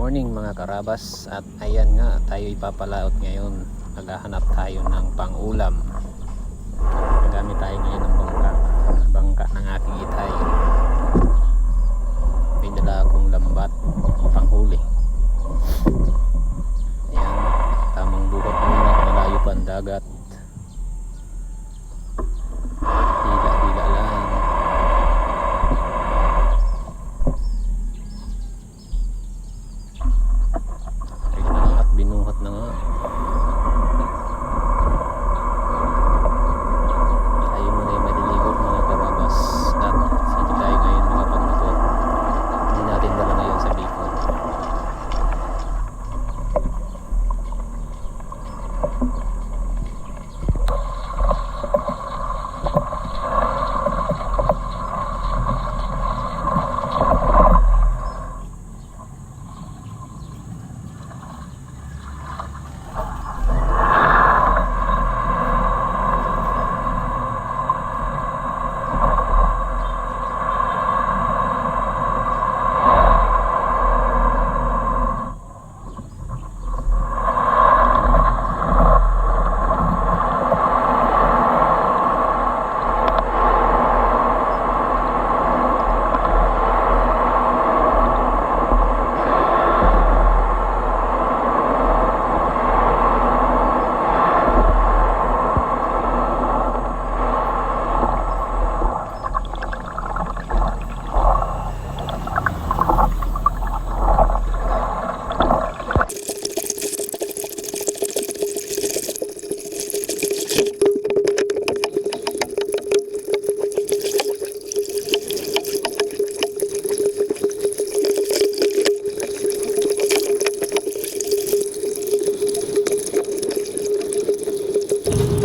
morning mga karabas, at ayan nga, tayo ipapalaot ngayon. Maghahanap tayo ng pang-ulam. Nagamit tayo ngayon ng bangka ng aking itay. May dala akong lambat panghuli. Ayan, tamang buhat muna, malayo pa ang dagat. Hila-hila lang. Binuhat na nga. Tayo muna ay maliligo mga karabas, at hindi tayo ngayon makapagmotor. Hindi natin dala ngayon sa Bicol.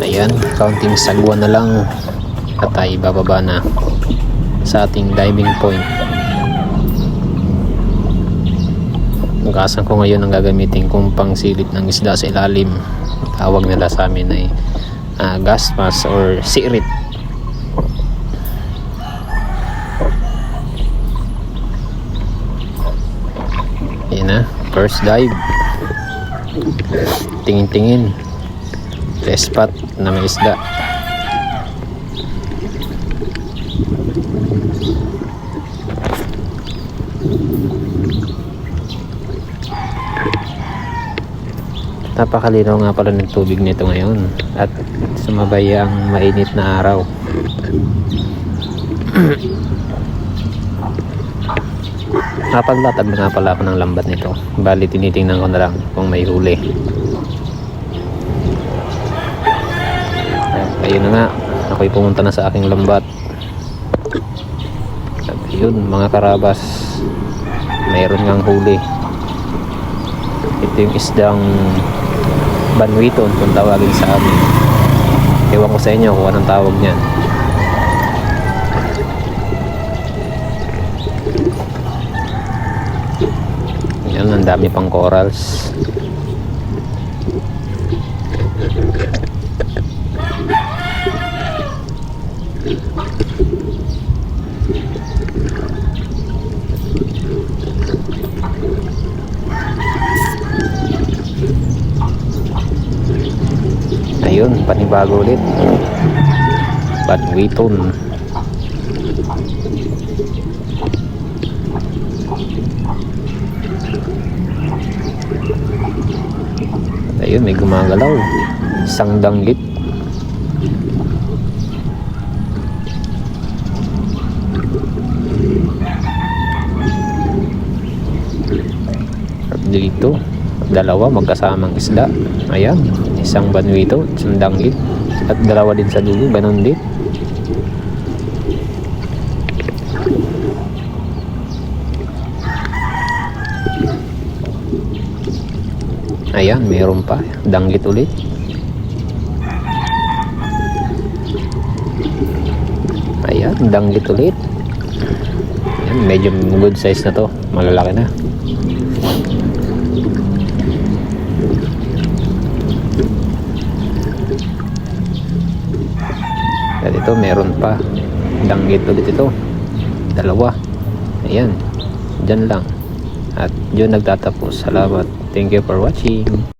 Ayan, kaunting sagwa na lang at tayo bababa na sa ating diving point. Ugasan ko ngayon ang gagamitin kong pangsilip ng isda sa ilalim. Tawag nila sa amin ay gaspas or sirit. Ayan na, first dive. Tingin-tingin. Spot na may isda. Napakalinaw nga pala ng tubig nito ngayon, at sumabay ang mainit na araw. Napaglatag na nga pala ako ng lambat nito, bali tinitingnan ko na lang kung may huli. Ayun na nga, ako'y pumunta na sa aking lambat. At yun mga karabas, mayroon ngang huli. Ito yung isdang banwiton kung tawagin sa amin. Ewan ko sa inyo kung anong tawag niyan. Yan, ang dami pang corals. Ayun, panibago ulit. Banwiton. Ayun, may gumagalaw. Isang danggit. Dito dalawa magkasamang isda. Ayan, isang banwito, isang danggit, at dalawa din sa dulo, ganun din. Ayan, mayroon pa danggit ulit. Ayan, danggit ulit. Ayan, medyo good size na to, malalaki na. At ito meron pa, danggit ulit ito, dalawa. Ayan, dyan lang. At yun nagtatapos. Salamat. Thank you for watching.